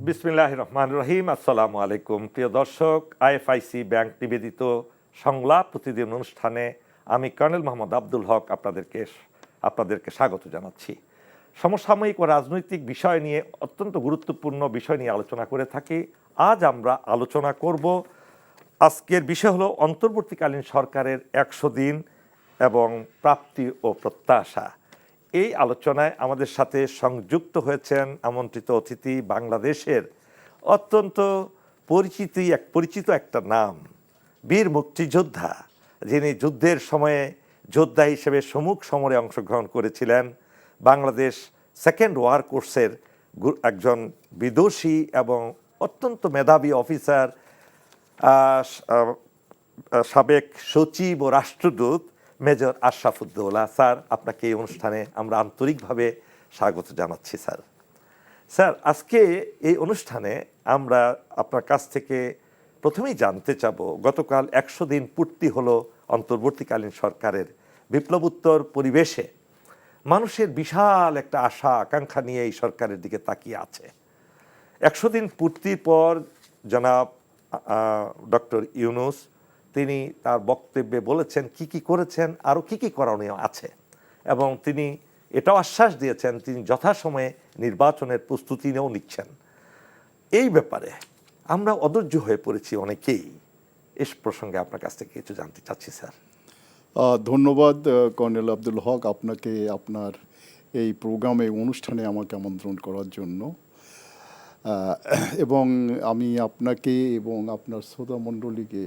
বিসমিল্লাহির রহমানির রহিম। আসসালামু আলাইকুম প্রিয় দর্শক, আইএফআইসি ব্যাংক নিবেদিত সংলাপ প্রতিদিন অনুষ্ঠানে আমি কর্নেল মোহাম্মদ আব্দুল হক আপনাদেরকে স্বাগত জানাচ্ছি। সমসাময়িক ও রাজনৈতিক বিষয় নিয়ে অত্যন্ত গুরুত্বপূর্ণ বিষয় নিয়ে আলোচনা করে থাকি। আজ আমরা আলোচনা করব, আজকের বিষয় হলো অন্তর্বর্তীকালীন সরকারের 100 দিন এবং প্রাপ্তি ও প্রত্যাশা। এই আলোচনায় আমাদের সাথে সংযুক্ত হয়েছেন আমন্ত্রিত অতিথি, বাংলাদেশের অত্যন্ত পরিচিত একটা নাম, বীর মুক্তিযোদ্ধা, যিনি যুদ্ধের সময়ে যোদ্ধা হিসেবে সম্মুখ সমরে অংশগ্রহণ করেছিলেন, বাংলাদেশ সেকেন্ড ওয়ার কোর্সের একজন বিদুষী এবং অত্যন্ত মেধাবী অফিসার, সাবেক সচিব ও রাষ্ট্রদূত মেজর আশরাফুদ্দৌলা। স্যার, আপনাকে এই অনুষ্ঠানে আমরা আন্তরিকভাবে স্বাগত জানাচ্ছি। স্যার, আজকে এই অনুষ্ঠানে আমরা আপনার কাছ থেকে প্রথমেই জানতে চাব, গতকাল 100 দিন পূর্তি হলো অন্তর্বর্তীকালীন সরকারের। বিপ্লবোত্তর পরিবেশে মানুষের বিশাল একটা আশা আকাঙ্ক্ষা নিয়ে এই সরকারের দিকে তাকিয়ে আছে। 100 দিন পূর্তির পর জনাব ডক্টর ইউনূস তিনি তার বক্তব্যে বলেছেন কি কি করেছেন, আরও কি কি করণীয় আছে, এবং তিনি এটাও আশ্বাস দিয়েছেন তিনি যথাসময়ে নির্বাচনের প্রস্তুতি নিয়েও নিচ্ছেন। এই ব্যাপারে আমরা অধৈর্য হয়ে পড়েছি অনেকেই। এই প্রসঙ্গে আপনার কাছ থেকে কিছু জানতে চাচ্ছি স্যার। ধন্যবাদ কর্নেল আব্দুল হক, আপনাকে আপনার এই প্রোগ্রামে অনুষ্ঠানে আমাকে আমন্ত্রণ করার জন্য। এবং আমি আপনাকে এবং আপনার শ্রোতা মণ্ডলীকে,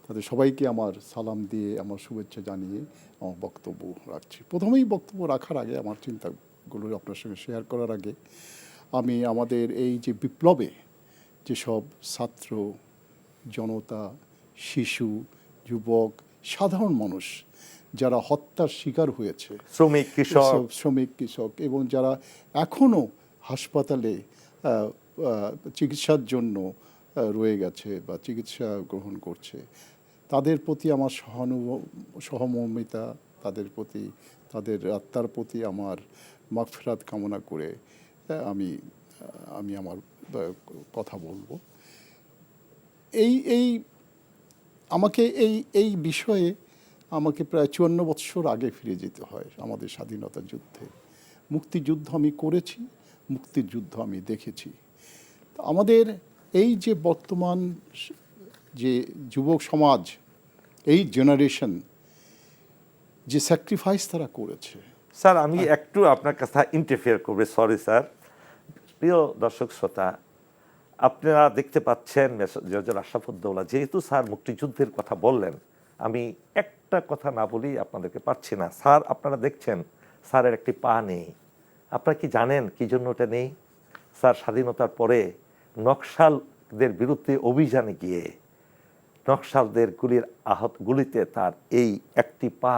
তাদের সবাইকে আমার সালাম দিয়ে, আমার শুভেচ্ছা জানিয়ে আমার বক্তব্য রাখছি। প্রথমেই বক্তব্য রাখার আগে, আমার চিন্তাগুলো আপনার সঙ্গে শেয়ার করার আগে, আমি আমাদের এই যে বিপ্লবে যেসব ছাত্র, জনতা, শিশু, যুবক, সাধারণ মানুষ যারা হত্যার শিকার হয়েছে, শ্রমিক, কৃষক, এবং যারা এখনও হাসপাতালে চিকিৎসার জন্য রয়ে গেছে বা চিকিৎসা গ্রহণ করছে, তাদের প্রতি আমার সহমর্মিতা, তাদের প্রতি, তাদের আত্মার প্রতি আমার মাগফিরাত কামনা করে আমি আমার কথা বলবো। আমাকে এই বিষয়ে আমাকে প্রায় 54 বৎসর আগে ফিরে যেতে হয়। আমাদের স্বাধীনতা যুদ্ধে মুক্তিযুদ্ধ আমি করেছি, মুক্তিযুদ্ধ আমি দেখেছি। আমাদের এই যে বর্তমান যে যুবক সমাজ, এই জেনারেশন যে স্যাক্রিফাইস তারা করেছে। স্যার, আমি একটু আপনার কাছে ইন্টারফেয়ার করবে, সরি স্যার। প্রিয় দর্শক শ্রোতা, আপনারা দেখতে পাচ্ছেন মেজর আশরাফুদ্দৌলা, যেহেতু স্যার মুক্তিযুদ্ধের কথা বললেন, আমি একটা কথা না বলি আপনাদেরকে পারছি না। স্যার, আপনারা দেখছেন স্যারের একটি পা নেই। আপনারা কি জানেন কি জন্য ওটা নেই? স্যার স্বাধীনতার পরে নকশালদের বিরুদ্ধে অভিযানে গিয়ে নকশালদের গুলিতে তার এই একটি পা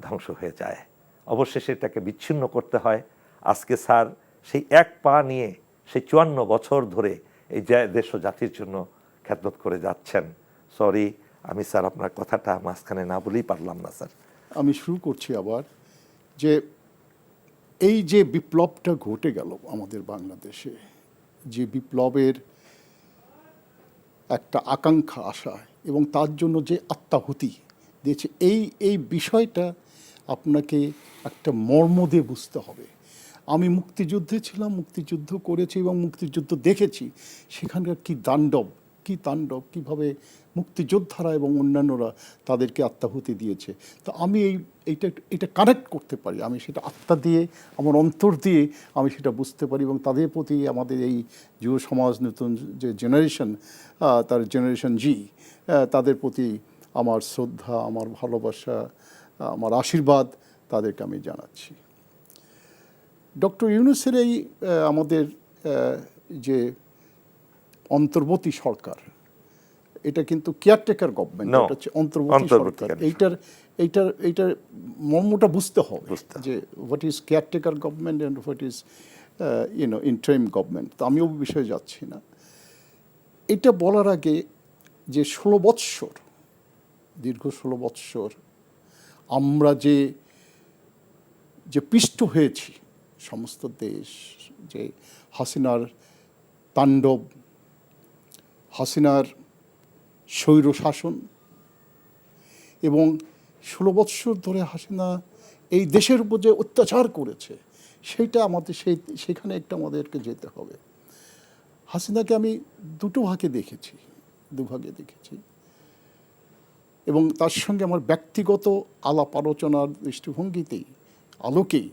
ধ্বংস হয়ে যায়। অবশেষে এটাকে বিচ্ছিন্ন করতে হয়। আজকে স্যার সেই এক পা নিয়ে সেই 54 বছর ধরে এই দেশ ও জাতির জন্য খেদমত করে যাচ্ছেন। সরি, আমি স্যার আপনার কথাটা মাঝখানে না বলেই পারলাম না স্যার। আমি শুরু করছি আবার, যে এই যে বিপ্লবটা ঘটে গেল আমাদের বাংলাদেশে, যে বিপ্লবের একটা আকাঙ্ক্ষা, আশা, এবং তার জন্য যে আত্মাহুতি দিয়েছে, এই বিষয়টা আপনাকে একটা মর্ম দিয়ে বুঝতে হবে। আমি মুক্তিযুদ্ধে ছিলাম, মুক্তিযুদ্ধ করেছি এবং মুক্তিযুদ্ধ দেখেছি। সেখানকার কি তাণ্ডব, কীভাবে মুক্তিযোদ্ধারা এবং অন্যান্যরা তাদেরকে আত্মাহুতি দিয়েছে। তো আমি এইটা কানেক্ট করতে পারি, আমি সেটা আত্মা দিয়ে, আমার অন্তর দিয়ে আমি সেটা বুঝতে পারি, এবং তাদের প্রতি আমাদের এই যুব সমাজ, নতুন যে জেনারেশন, তার জেনারেশন জি, তাদের প্রতি আমার শ্রদ্ধা, আমার ভালোবাসা, আমার আশীর্বাদ তাদেরকে আমি জানাচ্ছি। ডক্টর ইউনূসের এই আমাদের যে অন্তর্বর্তী সরকার, এটা কিন্তু কেয়ারটেকার গভর্নমেন্ট, এটা হচ্ছে অন্তর্বর্তী সরকার। এইটার মর্মটা বুঝতে হবে, যে what is caretaker government and what is interim government. তো আমি ওই বিষয়ে যাচ্ছি না। এটা বলার আগে, যে 16 বৎসর, দীর্ঘ 16 বৎসর আমরা যে পিষ্ট হয়েছি সমস্ত দেশ, যে হাসিনার তাণ্ডব, হাসিনার স্বৈর শাসন, এবং 16 বৎসর ধরে হাসিনা এই দেশের উপর যে অত্যাচার করেছে সেইটা আমাদের সেখানে একটা আমাদেরকে যেতে হবে। হাসিনাকে আমি দুভাগে দেখেছি এবং তার সঙ্গে আমার ব্যক্তিগত আলাপ আলোচনার দৃষ্টিভঙ্গিতেই আলোকেই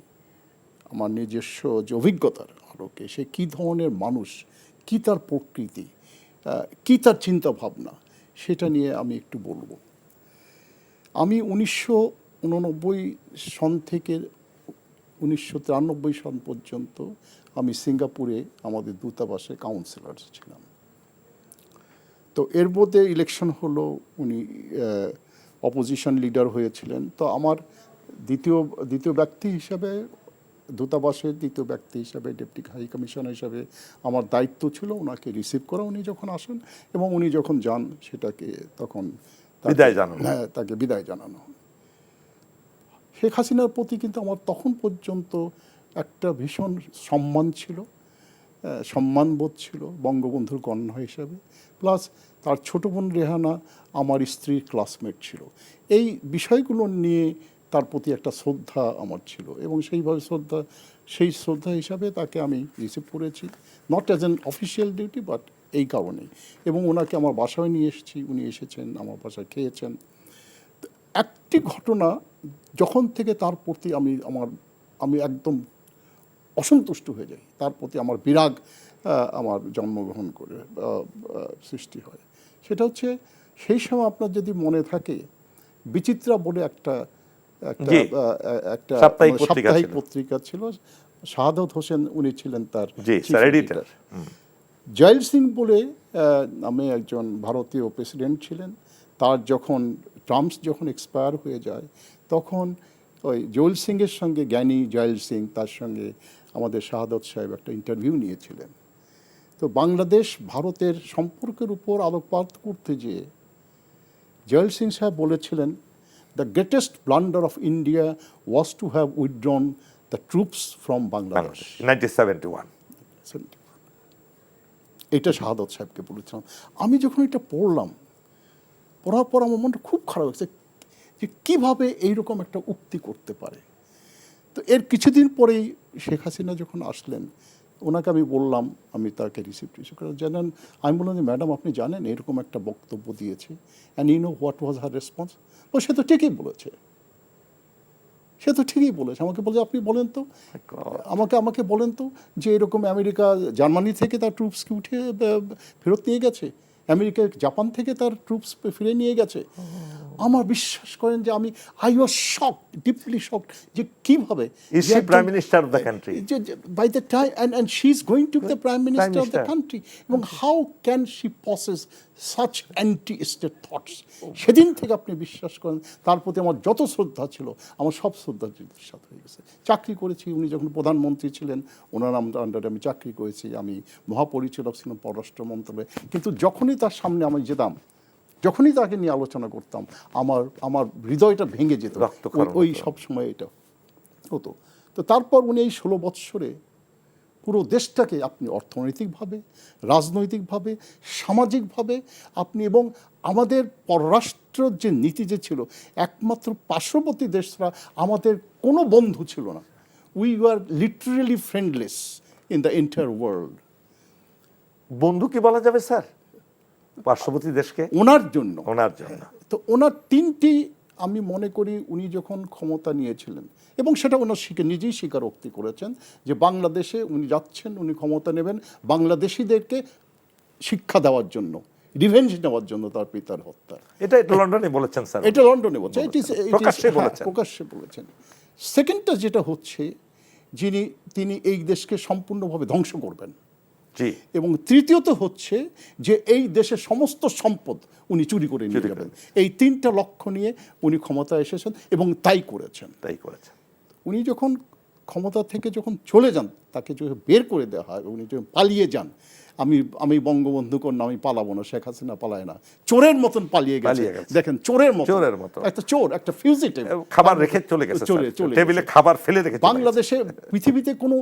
আমার নিজস্ব যে অভিজ্ঞতার আলোকে সে কী ধরনের মানুষ, কী তার প্রকৃতি, কী তার চিন্তা ভাবনা, সেটা নিয়ে আমি একটু বলবো। আমি 1989 সন থেকে 1993 সন পর্যন্ত আমি সিঙ্গাপুরে আমাদের দূতাবাসে কাউন্সিলর ছিলাম। তো এর মধ্যে ইলেকশন হলো, উনি অপোজিশন লিডার হয়েছিলেন। তো আমার দ্বিতীয় ব্যক্তি হিসাবে, দূতাবাসের দ্বিতীয় ব্যক্তি হিসাবে, ডেপুটি হাই কমিশনার হিসাবে আমার দায়িত্ব ছিল ওনাকে রিসিভ করা, উনি যখন আসেন এবং উনি যখন যান সেটাকে তখন বিদায় জানানো। হ্যাঁ, তাকে বিদায় জানানো। শেখ হাসিনার প্রতি কিন্তু আমার তখন পর্যন্ত একটা ভীষণ সম্মান ছিল, সম্মানবোধ ছিল বঙ্গবন্ধুর কন্যা হিসাবে। প্লাস তার ছোট বোন রেহানা আমার স্ত্রীর ক্লাসমেট ছিল। এই বিষয়গুলো নিয়ে তার প্রতি একটা শ্রদ্ধা আমার ছিল এবং সেই শ্রদ্ধা হিসাবে তাকে আমি রিসিভ করেছি, not as an official duty but এই কারণেই। এবং ওনাকে আমার বাসায় নিয়ে এসেছি, উনি এসেছেন আমার বাসায় খেয়েছেন। একটি ঘটনা যখন থেকে তার প্রতি আমি একদম অসন্তুষ্ট হয়ে যাই, তার প্রতি আমার বিরাগ আমার জন্মগ্রহণ করে সৃষ্টি হয়, সেটা হচ্ছে সেই সময় আপনার যদি মনে থাকে বিচিত্রা বলে একটা সাপ্তাহিক পত্রিকা ছিল, শাহাদত হোসেন উনি ছিলেন তার এডিটর। জয়েল সিং বলে নামে একজন ভারতীয় প্রেসিডেন্ট ছিলেন। তার টার্মস যখন এক্সপায়ার হয়ে যায় তখন ওই জয়েল সিংয়ের সঙ্গে, জ্ঞানী জয়েল সিং, তার সঙ্গে আমাদের শাহাদত সাহেব একটা ইন্টারভিউ নিয়েছিলেন। তো বাংলাদেশ ভারতের সম্পর্কের উপর আলোকপাত করতে যেয়ে জয়েল সিং সাহেব বলেছিলেন, the greatest blunder of India was to have withdrawn the troops from Bangladesh 1971। এটা শাহাদত সাহেবকে বলেছিলাম। আমি যখন এটা পড়ার পর আমার মনটা খুব খারাপ হয়েছে যে কীভাবে এইরকম একটা উক্তি করতে পারে। তো এর কিছুদিন পরেই শেখ হাসিনা যখন আসলেন, ওনাকে আমি বললাম, আমি তাকে রিসিভ করে জানেন, আমি বললাম যে ম্যাডাম আপনি জানেন এরকম একটা বক্তব্য দিয়েছে, and you know what was her response? ও সে তো ঠিকই বলেছে, আমাকে বলে আপনি বলেন তো, আমাকে বলেন তো যে এরকম আমেরিকা জার্মানি থেকে তার ট্রুপসকে উঠে ফেরত নিয়ে গেছে, আমেরিকা জাপান থেকে তার ট্রুপস ফিরে নিয়ে গেছে। আমার বিশ্বাস করেন যে I was shocked, deeply shocked, যে কীভাবে is she prime minister of the country, by the time and she is going to the prime minister of the country, এবং how can she possess such anti state thoughts. সেদিন থেকে আপনি বিশ্বাস করেন তার প্রতি আমার যত শ্রদ্ধা ছিল, আমার সব শ্রদ্ধা সাথে হয়ে গেছে। চাকরি করেছি, উনি যখন প্রধানমন্ত্রী ছিলেন ওনার আন্ডারে আমি চাকরি করেছি, আমি মহাপরিচালক ছিলাম পররাষ্ট্র মন্ত্রণালয়ে। কিন্তু যখনই তার সামনে আমি যেতাম, যখনই তাকে নিয়ে আলোচনা করতাম, আমার হৃদয়টা ভেঙে যেত, ওই সব সময় এটা হতো। তো তারপর উনি এই 16 বৎসরে পুরো দেশটাকে আপনি অর্থনৈতিকভাবে, রাজনৈতিকভাবে, সামাজিকভাবে আপনি, এবং আমাদের পররাষ্ট্র যে নীতি যে ছিল, একমাত্র পার্শ্ববর্তী দেশ ছাড়া আমাদের কোনো বন্ধু ছিল না। We were literally friendless in the entire world. বন্ধু কি বলা যাবে স্যার পার্শ্ববর্তী দেশকে? ওনার জন্য তো ওনার তিনটি, আমি মনে করি উনি যখন ক্ষমতা নিয়েছিলেন, এবং সেটা ওনার নিজেই স্বীকারোক্তি করেছেন যে বাংলাদেশে উনি যাচ্ছেন, উনি ক্ষমতা নেবেন বাংলাদেশিদেরকে শিক্ষা দেওয়ার জন্য, রিভেঞ্জ নেওয়ার জন্য তার পিতার হত্যা। এটা লন্ডনে বলেছেন স্যার, এটা লন্ডনে বলছেন, প্রকাশ্যে বলেছেন। সেকেন্ডটা যেটা হচ্ছে, তিনি এই দেশকে সম্পূর্ণভাবে ধ্বংস করবেন। এবং তৃতীয়ত হচ্ছে যে এই দেশের সমস্ত সম্পদ উনি চুরি করে নিয়ে যাবেন। এই তিনটা লক্ষ্য নিয়ে উনি ক্ষমতায় এসেছেন এবং তাই করেছেন। উনি যখন ক্ষমতা থেকে যখন চলে যান, তাকে যখন বের করে দেওয়া হয়, উনি যখন পালিয়ে যান, আমি বঙ্গবন্ধু কন্যা, আমি পালাবো না, শেখ হাসিনা পালায় না, চোরের মতন পালিয়ে গেছে। দেখেন, চোরের মতো একটা চোর, একটা ফিউজিটিভ, খাবার রেখে চলে গেছে, টেবিলে খাবার ফেলে রেখে। বাংলাদেশে পৃথিবীতে কোনো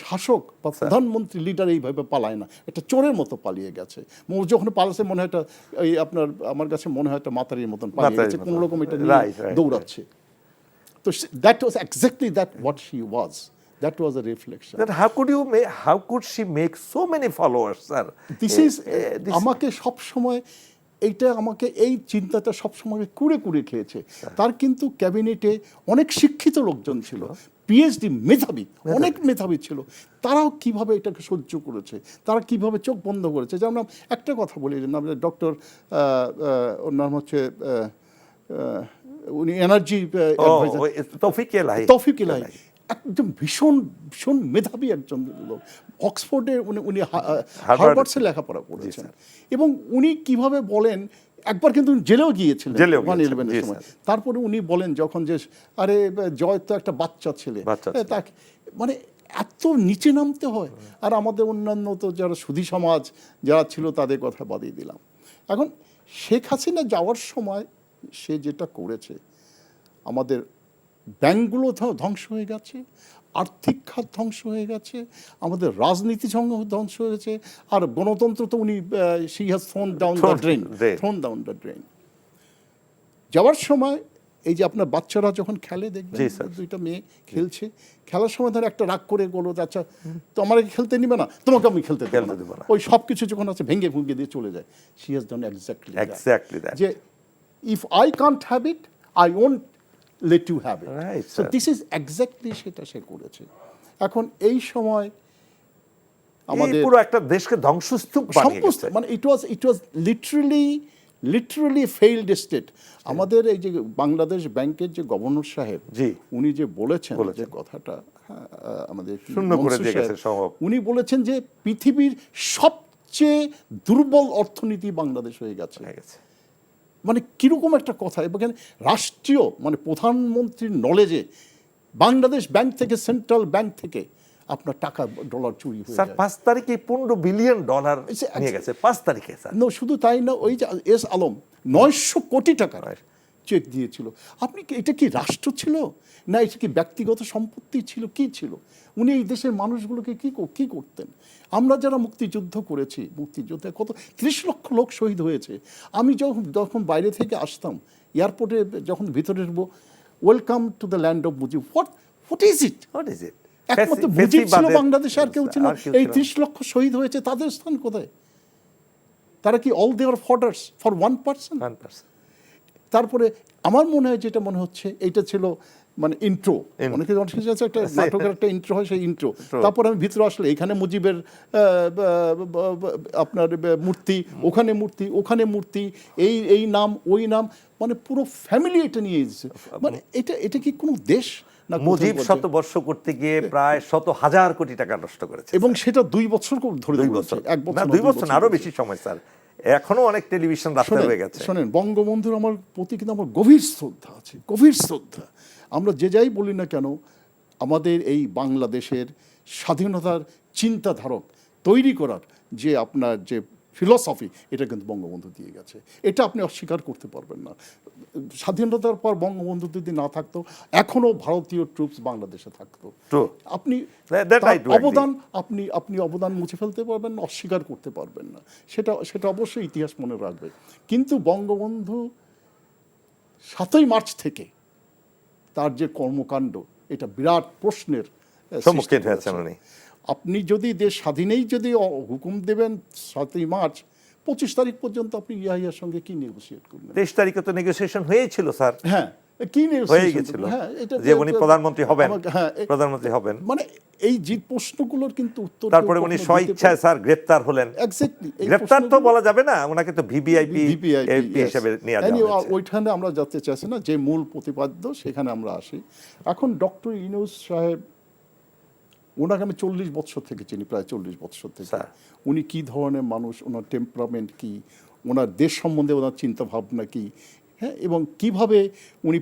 শাসক বা প্রধানমন্ত্রী লিডার এইভাবে পালায় না, একটা চোরের মতো পালিয়ে গেছে। যখন পালাচ্ছে মনে হয় এই আপনার, আমার কাছে মনে হয় একটা মাতারির মতন পালিয়ে গেছে, কোনো রকম এটা নিয়ে দৌড়াচ্ছে। তো that was exactly that what she was. That was a reflection. Then how could she make so many followers, sir? আমাকে সব সময় আমাকে এই চিন্তাটা সব সময় কুড়ে কুড়ে খেয়েছে। তার কিন্তু ক্যাবিনেটে অনেক শিক্ষিত লোকজন ছিল, পিএইচডি মেধাবী, অনেক মেধাবী ছিল। তারাও কিভাবে এটাকে সহ্য করেছে, তারা কিভাবে চোখ বন্ধ করেছে। যেমন একটা কথা বলি, আমাদের ডক্টর, ওর নাম হচ্ছে উনি এনার্জি তৌফিক এলাহি, একদম ভীষণ ভীষণ মেধাবী একজন লোক। অক্সফোর্ডে উনি হার্ভার্ডসে লেখাপড়া করেছেন। এবং উনি কিভাবে বলেন, একবার কিন্তু জেলেও গিয়েছিলেন 1/11 সময়। তারপরে উনি বলেন যখন, যে আরে জয় তো একটা বাচ্চা ছেলে, তাকে মানে এত নিচে নামতে হয়। আর আমাদের অন্যান্য তো যারা সুধী সমাজ যারা ছিল, তাদের কথা বাদিয়ে দিলাম। এখন শেখ হাসিনা যাওয়ার সময় সে যেটা করেছে, আমাদের ব্যাংকগুলো ধ্বংস হয়ে গেছে, আর্থিক খাত ধ্বংস হয়ে গেছে, আমাদের রাজনীতি ধ্বংস হয়েছে, আর গণতন্ত্র তো উনি she has thrown down the drain. যাওয়ার সময় এই যে আপনার বাচ্চারা যখন খেলে, দেখবেন দুইটা মেয়ে খেলছে, খেলার সময় ধর একটা রাগ করে বলো, আচ্ছা তো আমাকে খেলতে নিবে না, তোমাকে আমি খেলতে দেবো না, ওই সব কিছু যখন আছে ভেঙে ভুঙে দিয়ে চলে যায়। she has done exactly that. যে if I can't have it, I won't let you have it. Right, so this is exactly সেটা সে করেছে। এখন এই সময় আমাদের পুরো একটা দেশকে ধ্বংসস্তূপ বানিয়ে গেছে। মানে it was literally failed state. আমাদের এই যে বাংলাদেশ ব্যাংকের যে গভর্নর সাহেব, উনি যে বলেছেন যে কথাটা, আমাদের শূন্য করে দিয়ে গেছে সব। উনি বলেছেন যে পৃথিবীর সবচেয়ে দুর্বল অর্থনীতি বাংলাদেশ হয়ে গেছে। মানে কিরকম একটা কথা। এবং রাষ্ট্রীয় মানে প্রধানমন্ত্রীর নলেজে বাংলাদেশ ব্যাংক থেকে, সেন্ট্রাল ব্যাংক থেকে আপনার টাকা ডলার চুরি হয়ে যায়। 5 তারিখে $15 বিলিয়ন নিয়ে গেছে, 5 তারিখে স্যার। শুধু তাই না, ওই যে এস আলম 900 কোটি টাকা চেক দিয়েছিল। আপনি এটা কি রাষ্ট্র ছিল, না এটা কি ব্যক্তিগত সম্পত্তি ছিল, কি ছিল? উনি এই দেশের মানুষগুলোকে কি করতেন? আমরা যারা মুক্তিযুদ্ধ করেছি, মুক্তিযুদ্ধে কত 30 লক্ষ লোক শহীদ হয়েছে। আমি যখন বাইরে থেকে আসতাম, এয়ারপোর্টে যখন ভিতরে ঢুকবো, welcome to the land of Mujib. What is it? একমাত্র মুজিব ছিল বাংলাদেশে, আর কেউ ছিল? এই 30 লক্ষ শহীদ হয়েছে, তাদের স্থান কোথায়? তারা কি অল দেওয়ার ফর্ডার্স ফর 1%? তারপরে আমার মনে হয়, যেটা মনে হচ্ছে, এইটা ছিল মানে ইন্ট্রো। অনেকে একটা নাটকের একটা ইন্ট্রো হয়, সেই ইন্ট্রো। তারপর আমি ভিতরে আসলে এখানে মুজিবের আপনার মূর্তি, ওখানে মূর্তি, এই নাম ওই নাম, মানে পুরো ফ্যামিলি এটা নিয়ে এসেছে। মানে এটা কি কোনো দেশ? মুজিব 100 বর্ষ করতে গিয়ে প্রায় 100,000 কোটি টাকা নষ্ট করেছে, এবং সেটা 2 বছর ধরে, 2 বছর, 2 বছর আরো বেশি সময় স্যার। এখনো অনেক টেলিভিশন রাস্তায় হয়ে গেছে। শোনেন, বঙ্গবন্ধুর আমার প্রতি কিন্তু আমার গভীর শ্রদ্ধা আছে, গভীর শ্রদ্ধা। আমরা যে যাই বলি না কেন, আমাদের এই বাংলাদেশের স্বাধীনতার চিন্তাধারক তৈরি করার যে আপনার যে ফিলসফি, এটা কিন্তু বঙ্গবন্ধু দিয়ে গেছে। এটা আপনি অস্বীকার করতে পারবেন না। স্বাধীনতার পর বঙ্গবন্ধু যদি না থাকতো, এখনো ভারতীয় ট্রুপস বাংলাদেশে থাকতো। আপনি অবদান মুছে ফেলতে পারবেন না, অস্বীকার করতে পারবেন না। সেটা অবশ্যই ইতিহাস মনে রাখবে। কিন্তু বঙ্গবন্ধু 7ই মার্চ থেকে তার যে কর্মকাণ্ড, এটা বিরাট প্রশ্নের সম্মুখীন হয়েছেন উনি। আপনি যদি দেশ স্বাধীনেই যদি হুকুম দেবেন 7ই মার্চ, 25 তারিখ পর্যন্ত আপনি ইয়াহিয়ার সঙ্গে কি নেগোসিয়েট করবেন? 23 তারিখে তো নেগোসিয়েশন হয়েছিল স্যার। হ্যাঁ, কি হয়ে গেছিল যে উনি প্রধানমন্ত্রী হবেন। মানে এই যে প্রশ্নগুলোর কিন্তু উত্তর, তারপরে উনি স্বইচ্ছায় স্যার গ্রেফতার হলেন। এক্স্যাক্টলি, গ্রেফতার তো বলা যাবে না, ওনাকে তো ভিভিআইপি হিসেবে নিয়ে যাওয়া হয়েছে। ওইখানে আমরা যেতে চাইছি না, যে মূল প্রতিপাদ্য সেখানে আমরা আসি। এখন ডক্টর ইউনূস সাহেব, ওনাকে আমি 40 বছর থেকে চিনি, প্রায় 40 বছর থেকে। উনি কি ধরনের মানুষ, ওনার টেম্পারামেন্ট কি, ওনার দেশ সম্বন্ধে ওনার চিন্তা ভাবনা কি, হ্যাঁ, এবং কিভাবে উনি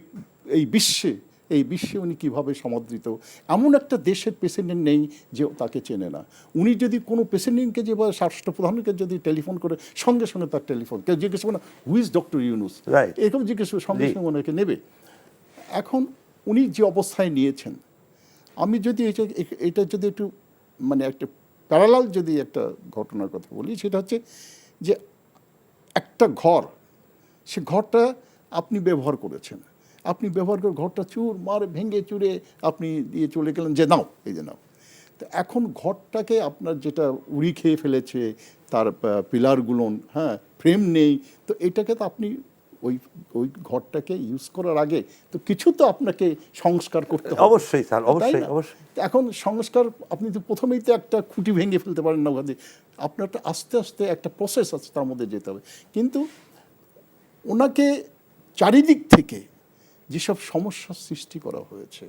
এই বিশ্বে এই বিশ্বে উনি কীভাবে সমাদৃত। এমন একটা দেশের প্রেসিডেন্ট নেই যে তাকে চেনে না। উনি যদি কোনো প্রেসিডেন্টকে যে বা রাষ্ট্রপ্রধানকে যদি টেলিফোন করে সঙ্গে সঙ্গে তার টেলিফোন, কেউ জিজ্ঞেস করে না who is doctor Yunus, Right. এরকম জিজ্ঞেস করে সঙ্গে সঙ্গে ওনাকে নেবে। এখন উনি যে অবস্থায় নিয়েছেন, আমি যদি এটা যদি একটু মানে একটা প্যারালাল যদি একটা ঘটনার কথা বলি, সেটা হচ্ছে যে একটা ঘর, সে ঘরটা আপনি ব্যবহার করেছেন, আপনি ব্যবহার করে ঘরটা চুর মারে ভেঙে চুরে আপনি দিয়ে চলে গেলেন যে নাও এই যে নাও। তো এখন ঘরটাকে আপনার যেটা উড়ি খেয়ে ফেলেছে, তার পিলারগুলো, হ্যাঁ, ফ্রেম নেই, তো এটাকে তো আপনি ওই ওই ঘরটাকে ইউজ করার আগে তো কিছু তো আপনাকে সংস্কার করতে হবে। অবশ্যই স্যার, তাই অবশ্যই না? অবশ্যই। এখন সংস্কার আপনি তো প্রথমেই তো একটা খুঁটি ভেঙে ফেলতে পারেন না, ওখানে আপনার একটা আস্তে আস্তে একটা প্রসেস আছে, তার মধ্যে যেতে হবে। কিন্তু ওনাকে চারিদিক থেকে যেসব সমস্যার সৃষ্টি করা হয়েছে,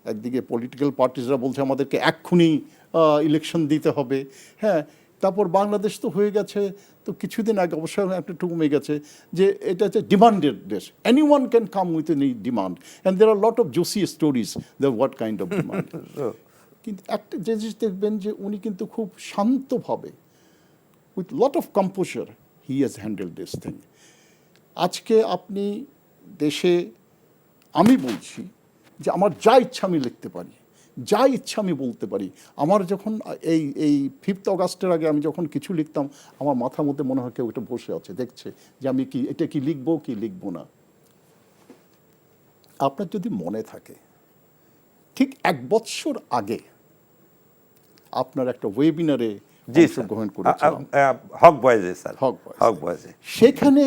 একদিকে পলিটিক্যাল পার্টিসরা বলছে আমাদেরকে এক্ষুনি ইলেকশন দিতে হবে, হ্যাঁ, তারপর বাংলাদেশ তো হয়ে গেছে, তো কিছুদিন আগে অবশ্যই একটা কমে গেছে যে এটা হচ্ছে ডিমান্ডেড দেশ, anyone can come with any demand and there are lot of juicy stories the what kind of demand. কিন্তু একটা যে জিনিস দেখবেন যে উনি কিন্তু খুব শান্তভাবে with lot of composer he has handle this thing. আজকে আপনি দেশে, আমি বলছি যে আমার যা ইচ্ছা আমি লিখতে পারি, যা ইচ্ছা আমি বলতে পারি। আমার যখন এই 5th অগাস্টের আগে আমি যখন কিছু লিখতাম, আমার মাথার মধ্যে মনে হয় কেউ এটা বসে আছে, দেখছে যে আমি কি এটা কি লিখবো কি লিখবো না। আপনার যদি মনে থাকে, ঠিক 1 বৎসর আগে আপনার একটা ওয়েবিনারে জি অংশগ্রহণ করেছিলাম, হক বয়েজে স্যার, হক বয়েজ। হক বয়েজে। সেখানে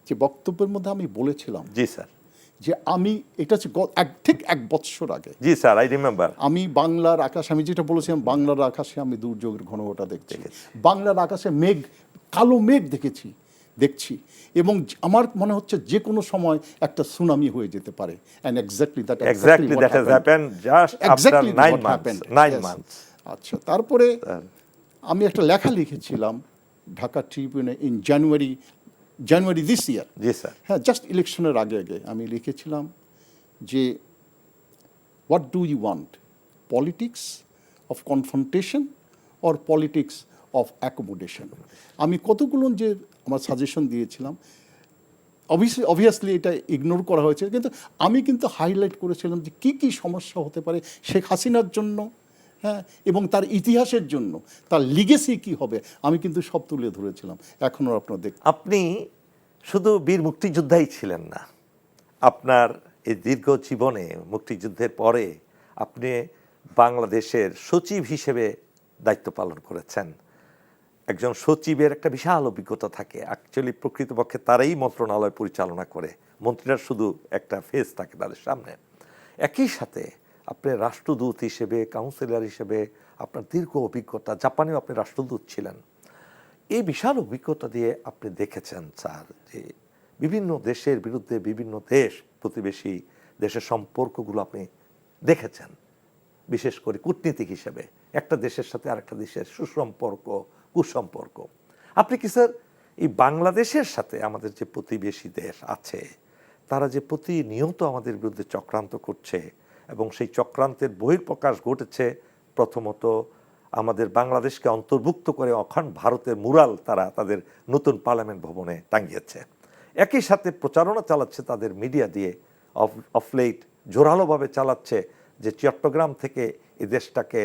যে বক্তব্যের মধ্যে আমি বলেছিলাম জি স্যার, যে আমি, এটা হচ্ছে ঠিক 1 বৎসর আগে, জি স্যার, আই রিমেম্বার। আমি বাংলার আকাশ, আমি যেটা বলেছিলাম বাংলার আকাশে আমি দুর্যোগের ঘনঘটা দেখছি, বাংলার আকাশে মেঘ, কালো মেঘ দেখছি এবং আমার মনে হচ্ছে যে কোনো সময় একটা সুনামি হয়ে যেতে পারে। And exactly that has happened just after 9 months. আচ্ছা, তারপরে আমি একটা লেখা লিখেছিলাম ঢাকা ট্রিবিউনে ইন জানুয়ারি দিস ইয়ার, জি স্যার, হ্যাঁ, জাস্ট ইলেকশনের আগে আমি লিখেছিলাম যে what do you want, politics of confrontation or politics of accommodation. আমি কতগুলো যে আমার সাজেশন দিয়েছিলাম, অবভিয়াসলি এটা ইগনোর করা হয়েছে, কিন্তু আমি কিন্তু হাইলাইট করেছিলাম যে কী কী সমস্যা হতে পারে শেখ হাসিনার জন্য, হ্যাঁ, এবং তার ইতিহাসের জন্য, তার লিগেসি কি হবে, আমি কিন্তু সব তুলে ধরেছিলাম। এখনও আপনার আপনি শুধু বীর মুক্তিযোদ্ধাই ছিলেন না, আপনার এই দীর্ঘ জীবনে মুক্তিযুদ্ধের পরে আপনি বাংলাদেশের সচিব হিসেবে দায়িত্ব পালন করেছেন। একজন সচিবের একটা বিশাল অভিজ্ঞতা থাকে, অ্যাকচুয়ালি প্রকৃতপক্ষে তারাই মন্ত্রণালয় পরিচালনা করে, মন্ত্রীরা শুধু একটা ফেস থাকে তাদের সামনে। একই সাথে আপনি রাষ্ট্রদূত হিসেবে, কাউন্সিলর হিসেবে আপনার দীর্ঘ অভিজ্ঞতা, জাপানেও আপনি রাষ্ট্রদূত ছিলেন। এই বিশাল অভিজ্ঞতা দিয়ে আপনি দেখেছেন স্যার যে বিভিন্ন দেশের বিরুদ্ধে বিভিন্ন দেশ, প্রতিবেশী দেশের সম্পর্কগুলো আপনি দেখেছেন, বিশেষ করে কূটনীতিক হিসেবে একটা দেশের সাথে আরেকটা দেশের সুসম্পর্ক, কুসম্পর্ক। আপনি কি স্যার এই বাংলাদেশের সাথে আমাদের যে প্রতিবেশী দেশ আছে, তারা যে প্রতিনিয়ত আমাদের বিরুদ্ধে চক্রান্ত করছে এবং সেই চক্রান্তের বহিঃপ্রকাশ ঘটেছে প্রথমত আমাদের বাংলাদেশকে অন্তর্ভুক্ত করে অখণ্ড ভারতের মুরাল তারা তাদের নতুন পার্লামেন্ট ভবনে টাঙিয়েছে, একই সাথে প্রচারণা চালাচ্ছে তাদের মিডিয়া দিয়ে, অফ লেট জোরালোভাবে চালাচ্ছে যে চট্টগ্রাম থেকে এই দেশটাকে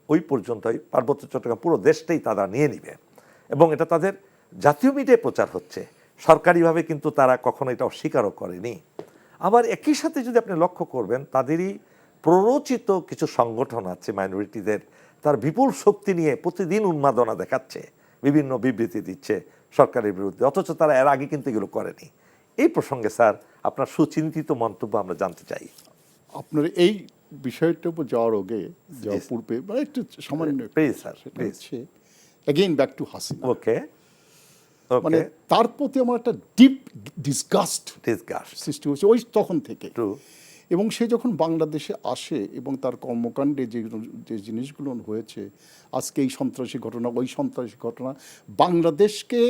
ওই পর্যন্ত পার্বত্য চট্টগ্রাম পুরো দেশটাই তারা নিয়ে নিবে, এবং এটা তাদের জাতীয় মিডিয়ায় প্রচার হচ্ছে, সরকারিভাবে কিন্তু তারা কখনো এটা অস্বীকারও করেনি। আবার একই সাথে যদি আপনি লক্ষ্য করবেন, তাদেরই প্ররোচিত কিছু সংগঠন আছে মাইনরিটিদের, তার বিপুল শক্তি নিয়ে প্রতিদিন উন্মাদনা দেখাচ্ছে, বিভিন্ন বিবৃতি দিচ্ছে সরকারের বিরুদ্ধে, অথচ তারা এর আগে কিন্তু এগুলো করেনি। এই প্রসঙ্গে স্যার আপনার সুচিন্তিত মন্তব্য আমরা জানতে চাই। আপনার এই বিষয়টার উপর যাওয়ার পূর্বে মানে একটু সামান্য please sir, please. Again back to Hasina. Okay, মানে তার প্রতি আমার একটা ডিপ ডিসগাস্ট সৃষ্টি হয়েছে ওই তখন থেকে। এবং সে যখন বাংলাদেশে আসে এবং তার কর্মকাণ্ডে যে জিনিসগুলো হয়েছে, আজকে এই সন্ত্রাসী ঘটনা, ওই সন্ত্রাসী ঘটনা, বাংলাদেশকে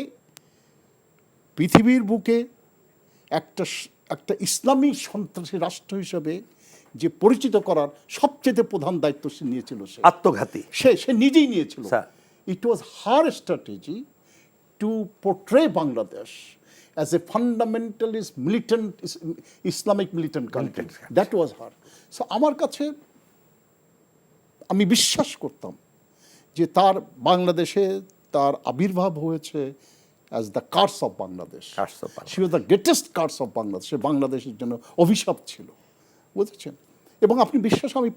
পৃথিবীর বুকে একটা ইসলামী সন্ত্রাসী রাষ্ট্র হিসেবে যে পরিচিত করার সবচেয়ে প্রধান দায়িত্ব সে নিয়েছিল, আত্মঘাতী সে নিজেই নিয়েছিল। Sir. It was her strategy to portray Bangladesh as a fundamentalist militant Islamic militant country. That was her. So আমার কাছে আমি বিশ্বাস করতাম যে তার বাংলাদেশে তার আবির্ভাব হয়েছে as the curse of Bangladesh. She was the greatest curse of Bangladesh. সে বাংলাদেশের জন্য অভিশাপ ছিল, বুঝেছেন? এবং আপনি বিশ্বাস, আমি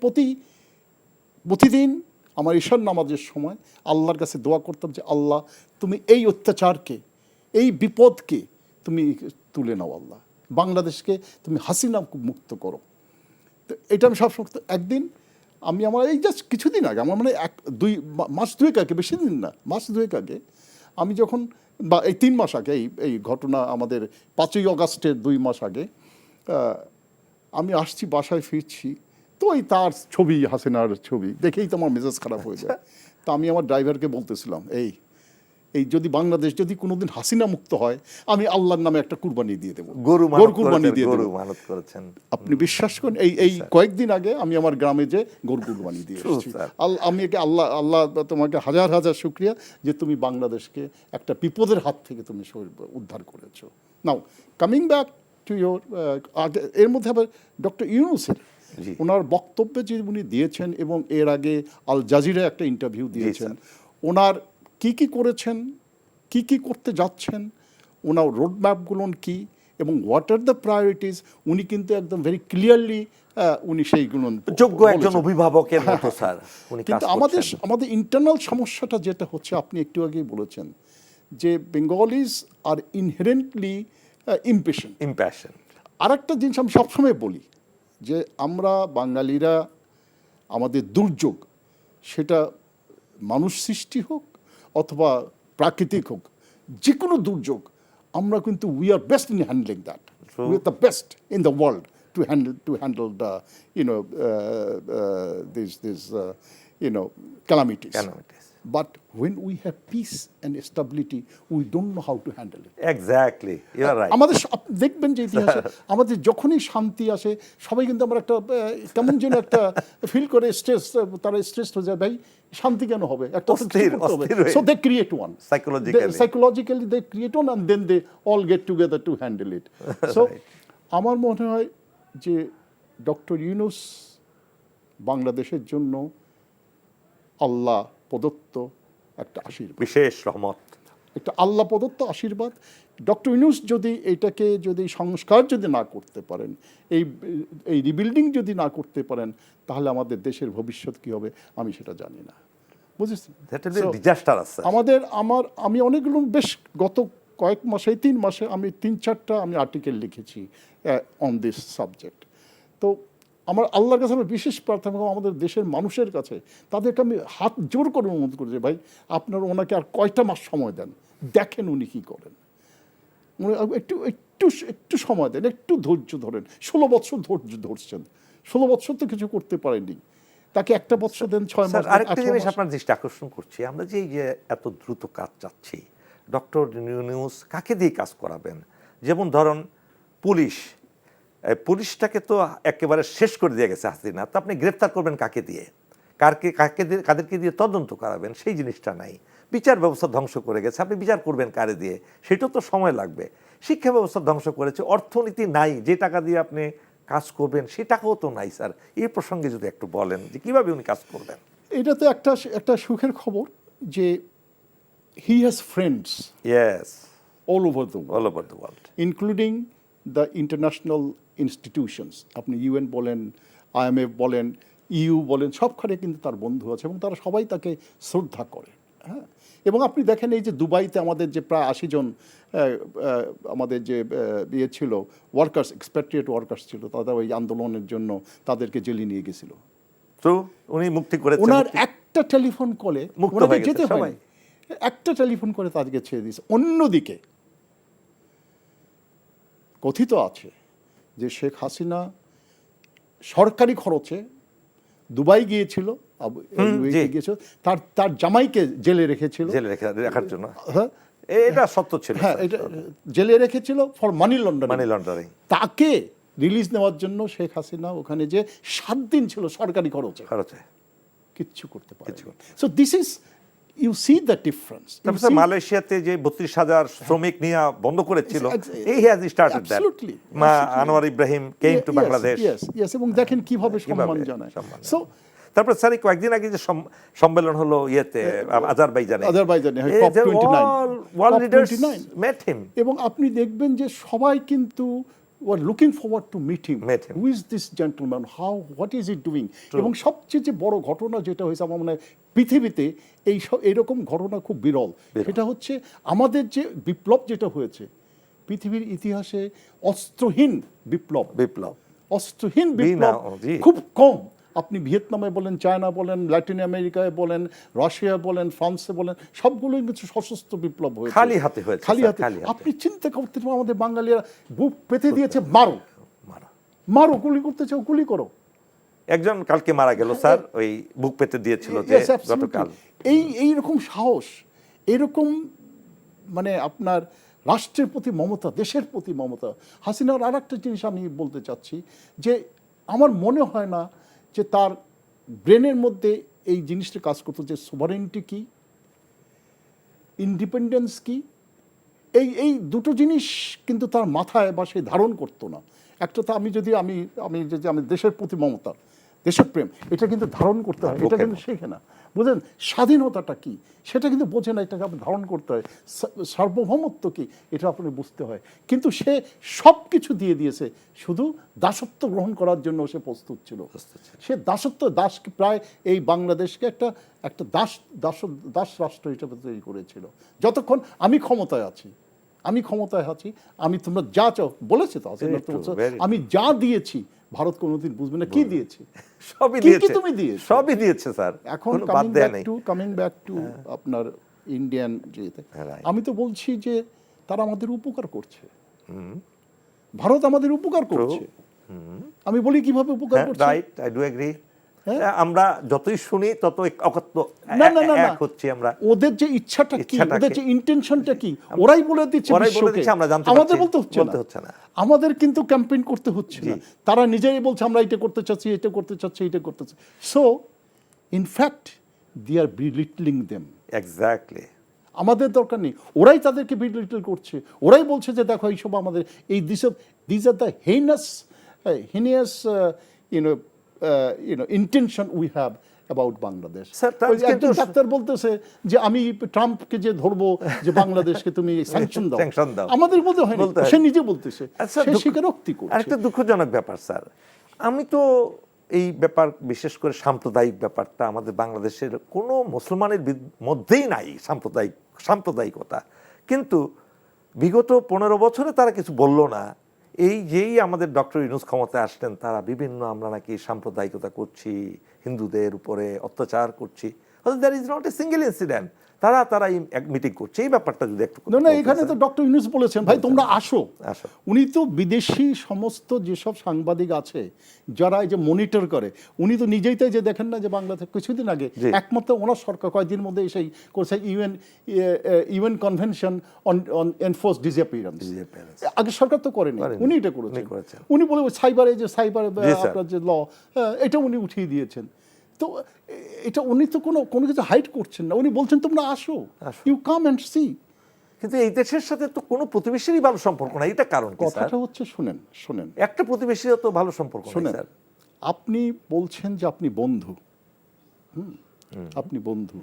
প্রতিদিন আমার ঈশান নামাজের সময় আল্লাহর কাছে দোয়া করতাম যে আল্লাহ তুমি এই অত্যাচারকে, এই বিপদকে তুমি তুলে নাও, আল্লাহ বাংলাদেশকে তুমি হাসিনা মুক্ত করো। তো এটা আমি সবসময় একদিন আমি আমার এই জাস্ট কিছুদিন আগে, আমার মানে মাস দুয়েক আগে, বেশি দিন না, মাস দুয়েক আগে আমি যখন, বা এই 3 মাস আগে, এই ঘটনা আমাদের 5ই অগাস্টের 2 মাস আগে, আমি আসছি, বাসায় ফিরছি, তো ওই তার ছবি, হাসিনার ছবি দেখেই তো আমার মেজাজ খারাপ হয়ে যায়। তা আমি আমার ড্রাইভারকে বলতেছিলাম, এই যদি বাংলাদেশ যদি কোনোদিন হাসিনা মুক্ত হয়, আমি আল্লাহর নামে একটা কুরবানি দিয়ে দেবো, গরু কুরবানি দিয়ে দেবো। আপনি বিশ্বাস করেন, এই কয়েকদিন আগে আমি আমার গ্রামে যে গরু কুরবানি দিয়ে এসেছি। আমি আল্লাহ তোমাকে হাজার হাজার শুকরিয়া যে তুমি বাংলাদেশকে একটা বিপদের হাত থেকে তুমি উদ্ধার করেছো। নাও কামিং ব্যাক টু ইয়োর, এর মধ্যে আবার ডক্টর ইউনূসের ওনার বক্তব্যে যে উনি দিয়েছেন, এবং এর আগে আল জাজিরা একটা ইন্টারভিউ দিয়েছেন, ওনার কি করেছেন, কি করতে যাচ্ছেন, ওনার রোডম্যাপগুলো কি, এবং হোয়াট আর দ্য প্রায়োরিটিস, উনি কিন্তু একদম ভেরি ক্লিয়ারলি উনি সেইগুলো যোগ্য একজন অভিভাবকের মতো স্যার উনি কাজ কিন্তু করছেন। আমাদের ইন্টারনাল সমস্যাটা যেটা হচ্ছে, আপনি একটু আগেই বলেছেন যে বেঙ্গলিজ আর ইনহেরেন্টলি ইমপ্যাশন। আর একটা জিনিস আমি সবসময় বলি যে আমরা বাঙালিরা আমাদের দুর্যোগ, সেটা মানুষ সৃষ্টি হোক অথবা প্রাকৃতিক হোক, যে কোনো দুর্যোগ আমরা কিন্তু we are best in handling that, we are the best in the world to handle the these calamities. But when we have peace and stability, we don't know how to handle it. Exactly, you are right. আমাদের দেখবেন যে ইতিহাসে আমাদের যখনই শান্তি আসে, সবাই কিন্তু আমরা একটা কেমন যেন একটা ফিল করে তারা স্ট্রেস হয়ে যায়, ভাই শান্তি কেন হবে, একটা so they create one psychologically they create one and then they all get together to handle it. So আমার মনে হয় যে ডক্টর ইউনূস বাংলাদেশের জন্য আল্লাহ প্রদত্ত একটা আশীর্বাদ, বিশেষ রহমত, একটা আল্লাহ প্রদত্ত আশীর্বাদ। ডক্টর ইউনূস যদি সংস্কার যদি না করতে পারেন, এই রিবিল্ডিং যদি না করতে পারেন, তাহলে আমাদের দেশের ভবিষ্যৎ কি হবে আমি সেটা জানি না, বুঝেছেন? আমি অনেকগুলো বেশ গত কয়েক মাসে, 3 মাসে আমি 3-4টা আমি আর্টিকেল লিখেছি অন দিস সাবজেক্ট। তো আমার আল্লাহর কাছে আমি বিশেষ প্রার্থনা করব আমাদের দেশের মানুষের কাছে, তাদেরকে আমি হাত জোর করে অনুরোধ করি যে ভাই আপনারা ওনাকে আর কয়টা মাস সময় দেন, দেখেন উনি কী করেন, একটু সময় দেন, একটু ধৈর্য ধরেন। 16 বছর ধৈর্য ধরছেন, 16 বছর তো কিছু করতে পারেনি, তাকে একটা বছর দেন, 6 মাস। আরেকটা জিনিস আপনার দৃষ্টি আকর্ষণ করছি, আমরা যে এত দ্রুত কাজ চাচ্ছি, ডক্টর ইউনূস কাকে দিয়ে কাজ করাবেন? যেমন ধরুন পুলিশটাকে তো একেবারে শেষ করে দিয়ে গেছে হাসিনা, তো আপনি গ্রেফতার করবেন কাকে দিয়ে, কাদেরকে দিয়ে তদন্ত করাবেন, সেই জিনিসটা নাই। বিচার ব্যবস্থা ধ্বংস করে গেছে, আপনি বিচার করবেন কারে দিয়ে, সেটাও তো সময় লাগবে। শিক্ষা ব্যবস্থা ধ্বংস করেছে, অর্থনীতি নাই, যে টাকা দিয়ে আপনি কাজ করবেন সে টাকাও তো নাই। স্যার এই প্রসঙ্গে যদি একটু বলেন যে কীভাবে উনি কাজ করবেন। এটা তো একটা সুখের খবর যে he has friends all over the world including the international institutions. আপনি ইউএন বলেন, IMF বলেন, EU বলেন, সবখানে কিন্তু তার বন্ধু আছে এবং তারা সবাই তাকে শ্রদ্ধা করে। হ্যাঁ, এবং আপনি দেখেন এই যে দুবাইতে আমাদের যে প্রায় 80 জন আমাদের যে ছিল ওয়ার্কার্স, এক্সপ্যাট্রিয়েট ওয়ার্কার্স ছিল, তারা ওই আন্দোলনের জন্য তাদেরকে জেলে নিয়ে গেছিল, তো উনি মুক্তি করেছেন। ওনার একটা টেলিফোন কলে ওনাকে যেতে হয়, একটা টেলিফোন করে তাদেরকে ছেড়ে দিয়েছে। অন্যদিকে কথিত আছে যে শেখ হাসিনা সরকারি খরচে দুবাই গিয়েছিল, গিয়েছিল, তার জামাইকে জেলে রেখেছিল, রাখার জন্য। হ্যাঁ, এটা সত্য ছিল, হ্যাঁ, এটা জেলে রেখেছিল for money laundering. Money laundering. তাকে রিলিজ নেওয়ার জন্য শেখ হাসিনা ওখানে যে 7 দিন ছিল সরকারি খরচে, কিচ্ছু করতে পারে। So this is, you see the difference. তারপর মালয়েশিয়াতে যে 32,000 শ্রমিক নিয়ে বন্ধ করেছিল, এই হ্যাজ স্টার্টেড দ্যাট। মা Anwar Ibrahim came to Bangladesh. Yes, এবং দেখেন কিভাবে সম্মান জানায়। সো তারপর স্যার কয়েকদিন আগে যে সম্মেলন হলো ইয়েতে আজারবাইজানে, ওয়ার্ল্ড লিডার্স মেট হিম, এবং আপনি দেখবেন যে সবাই কিন্তু were looking forward to meet him. Who is this gentleman? What is he doing? এবং সবচেয়ে যে বড় ঘটনা যেটা হয়েছে আমার মনে হয় পৃথিবীতে এইরকম ঘটনা খুব বিরল, সেটা হচ্ছে আমাদের যে বিপ্লব যেটা হয়েছে পৃথিবীর ইতিহাসে অস্ত্রহীন বিপ্লব, অস্ত্রহীন বিপ্লব খুব কম। আপনি ভিয়েতনামে বলেন, চায়না বলেন, ল্যাটিন আমেরিকায় বলেন, রাশিয়া বলেন, ফ্রান্সে বলেন, সবগুলোই কিছু সশস্ত্র বিপ্লব হয়েছে, খালি হাতে হয়েছে, খালি হাতে। আপনি চিন্তা করতে পারেন আমাদের বাঙালিরা বুক পেতে দিয়েছে, মারো মারো, গুলি করতে চাও গুলি করো। একজন কালকে মারা গেল স্যার, ওই বুক পেতে দিয়েছিল যে গতকাল। এইরকম সাহস, এরকম মানে আপনার রাষ্ট্রের প্রতি মমতা, দেশের প্রতি মমতা। হাসিনার আর একটা জিনিস আমি বলতে চাচ্ছি যে আমার মনে হয় না যে তার ব্রেনের মধ্যে এই জিনিসটা কাজ করতো যে সোভারেনিটি কি, ইন্ডিপেন্ডেন্স কি, এই দুটো জিনিস কিন্তু তার মাথায় বা সে ধারণ করতো না। একটা তো আমি যদি দেশের প্রতি মমতা, দেশপ্রেম, এটা কিন্তু ধারণ করতে হয়, এটা কিন্তু শেখে না। বুঝলেন, স্বাধীনতাটা কি সেটা কিন্তু বোঝে না, এটাকে আপনি ধারণ করতে হয়। সার্বভৌমত্ব কি এটা আপনি বুঝতে হয়। কিন্তু সে সব কিছু দিয়ে দিয়েছে, শুধু দাসত্ব গ্রহণ করার জন্য সে প্রস্তুত ছিল। সে দাসকে প্রায় এই বাংলাদেশকে একটা দাস রাষ্ট্র হিসেবে তৈরি করেছিল। যতক্ষণ আমি ক্ষমতায় আছি, আমি তোমরা যা চাও বলেছে তো, আমি যা দিয়েছি ভারত কোনোদিন বুঝবে না কি দিয়েছি, সবই দিয়েছে, তুমি দিয়েছো, সবই দিয়েছে স্যার। এখন কামিং ব্যাক টু আপনার ইন্ডিয়ান যেতে, আমি তো বলছি যে তারা আমাদের উপকার করছে, ভারত আমাদের উপকার করছে। আমি বলি কিভাবে উপকার করছে, রাইট, আই ডু এগ্রি। আমরা যতই শুনি ততই এক হচ্ছে। আমরা ওদের যে ইচ্ছাটা কি, ওদের যে ইন্টেনশনটা কি, ওরাই বলে দিচ্ছে বিশ্বকে, আমাদের বলতে হচ্ছে না। আমাদের কিন্তু ক্যাম্পেইন করতে হচ্ছে না, তারা নিজেই বলছে আমরা এটা করতে চাচ্ছি, এটা করতে চাচ্ছি, এটা করতে চাচ্ছি। So in fact they are belittling them. Exactly. আমাদের দরকার নেই, ওরাই তাদেরকে বিলিটল করছে, ওরাই বলছে যে দেখো এইসব আমাদের এই this are the heinous intention we have about Bangladesh. একজন ডাক্তার বলতেছে যে আমি ট্রাম্পকে যে ধরবো যে বাংলাদেশকে তুমি স্যাংশন দাও, আমাদের বলতে হয় না, সে নিজে বলতেছে, সে স্বীকারোক্তি করছে। আরেকটা দুঃখজনক ব্যাপার স্যার, আমি তো এই ব্যাপার বিশেষ করে সাম্প্রদায়িক ব্যাপারটা আমাদের বাংলাদেশের কোনো মুসলমানের মধ্যেই নাই, সাম্প্রদায়িকতা। কিন্তু বিগত 15 বছরে তারা কিছু বলল না। যেই আমাদের ডক্টর ইউনূস ক্ষমতায় আসলেন, তারা বিভিন্ন আমরা নাকি সাম্প্রদায়িকতা করছি, হিন্দুদের উপরে অত্যাচার করছি। There is not a single incident. তারা মিটিং করছে, এই ব্যাপারটা যদি একটু না, এখানে তো ডক্টর ইউনূস বলেছেন ভাই তোমরা আসো। উনি তো বিদেশি সমস্ত যেসব সাংবাদিক আছে যারা এই যে মনিটর করে, উনি তো নিজেই তাই যে দেখেন না যে বাংলাদেশ কিছুদিন আগে একমাত্র ওনার সরকার কয়েকদিন মধ্যে এসেই করেছে UN convention on enforce disappearance. আগে সরকার তো করেনি, উনি এটা করেছেন। উনি বলে সাইবার আপনার যে ল, এটা উনি উঠিয়ে দিয়েছেন। তো এটা উনি তো কোনো কিছু হাইড করছেন না, উনি বলছেন তোমরা আসো, ইউ কাম অ্যান্ড সি। কিন্তু এই দেশের সাথে তো কোনো প্রতিবেশীরই ভালো সম্পর্ক নাই, এটা কারণ কি স্যার? কথাটা হচ্ছে শুনেন, একটা প্রতিবেশীরও তো ভালো সম্পর্ক নাই স্যার। আপনি বলছেন যে আপনি বন্ধু, আপনি বন্ধু,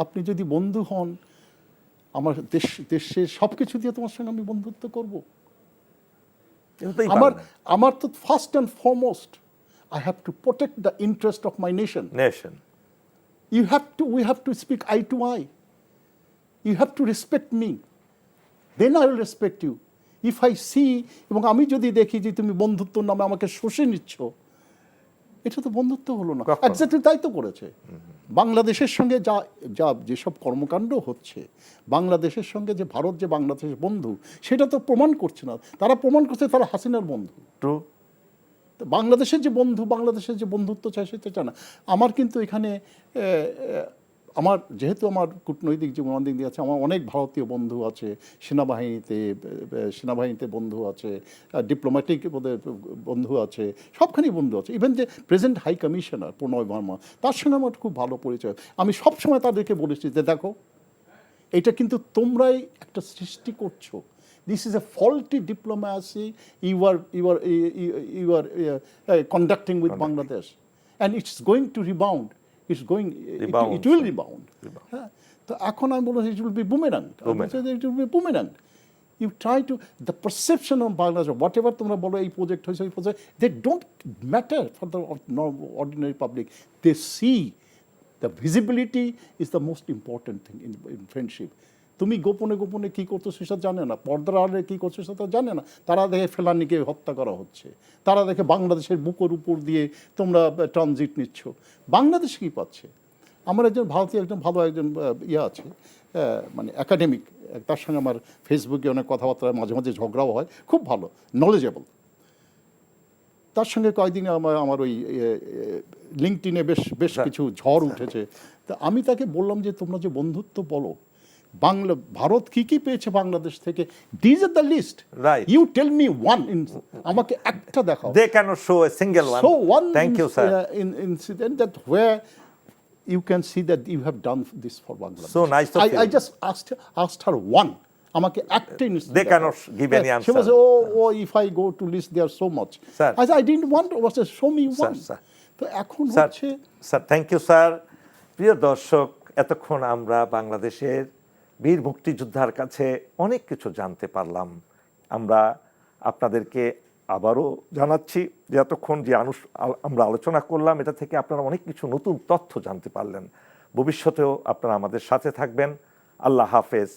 আপনি যদি বন্ধু হন, আমার দেশের সবকিছু দিয়ে তোমার সঙ্গে আমি বন্ধুত্ব করব? আমার তো first and foremost I have to protect the interest of my nation. We have to speak eye to eye. You have to respect me. Then I will respect you. If I see, এবং আমি যদি দেখি যে তুমি বন্ধুত্ব নামে আমাকে শোষে নিচ্ছ, এটা তো বন্ধুত্ব হলো না। এক্স্যাক্টলি তাই তো করেছে। বাংলাদেশের সঙ্গে যেসব কর্মকাণ্ড হচ্ছে, বাংলাদেশের সঙ্গে যে ভারত যে বাংলাদেশের বন্ধু, সেটা তো প্রমাণ করছে না, তারা প্রমাণ করছে তারা হাসিনার বন্ধু। বাংলাদেশের যে বন্ধুত্ব চাই সেটা চায় না। আমার কিন্তু এখানে আমার যেহেতু আমার কূটনৈতিক জীবন অনেক দিকে আছে, আমার অনেক ভারতীয় বন্ধু আছে, সেনাবাহিনীতে বন্ধু আছে, ডিপ্লোম্যাটিক বন্ধু আছে, সবখানেই বন্ধু আছে। ইভেন যে প্রেজেন্ট হাই কমিশনার প্রণয় ভার্মা, তার সঙ্গে আমার খুব ভালো পরিচয়। আমি সবসময় তাদেরকে বলেছি যে দেখো, এটা কিন্তু তোমরাই একটা সৃষ্টি করছো। This is a faulty diplomacy you are conducting with Bangladesh, and it's going to rebound, it's going, it will rebound. হ্যাঁ, তো এখন আমি বলবো it will be boomerang, it will be boomerang. You try to, the perception of Bangladesh, whatever তোমরা বলো এই project হয়েছে, এই project, they don't matter for the ordinary public. They see the visibility is the most important thing in friendship. তুমি গোপনে গোপনে কী করছো সেটা জানে না, পর্দার আড়ালে কী করছো সেটা জানে না। তারা দেখে ফেলানিকে হত্যা করা হচ্ছে, তারা দেখে বাংলাদেশের বুকের উপর দিয়ে তোমরা ট্রানজিট নিচ্ছ। বাংলাদেশ কী পাচ্ছে? আমার একজন ভারতীয় একজন ভালো একজন ইয়ে আছে, মানে একাডেমিক, তার সঙ্গে আমার ফেসবুকে অনেক কথাবার্তা মাঝে মাঝে ঝগড়াও হয়, খুব ভালো নলেজেবল। তার সঙ্গে কয়েকদিন আমার ওই লিঙ্কডিনে বেশ কিছু ঝড় উঠেছে। তা আমি তাকে বললাম যে তোমরা যে বন্ধুত্ব বলো, ভারত কি কি পেয়েছে বাংলাদেশ থেকে, this are the list, Right. You tell me one, আমাকে একটা দেখাও। They cannot show a single one. So one Thank you, sir. Incident that where you can see that you have done this for Bangladesh. So nice of you. I just asked her one. আমাকে একটা incident They cannot দেখাও। give any She answer. was, oh, if I go to list there are so much. Sir. I said, I didn't want, was show me Sir, one. sir. তো এখন sir হচ্ছে sir thank you sir. প্রিয় দর্শক, এতক্ষণ আমরা বাংলাদেশের বীর মুক্তিযোদ্ধার কাছে অনেক কিছু জানতে পারলাম। আমরা আপনাদেরকে আবারও জানাচ্ছি যে এতক্ষণ যে আমরা আলোচনা করলাম, এটা থেকে আপনারা অনেক কিছু নতুন তথ্য জানতে পারলেন। ভবিষ্যতেও আপনারা আমাদের সাথে থাকবেন। আল্লাহ হাফেজ।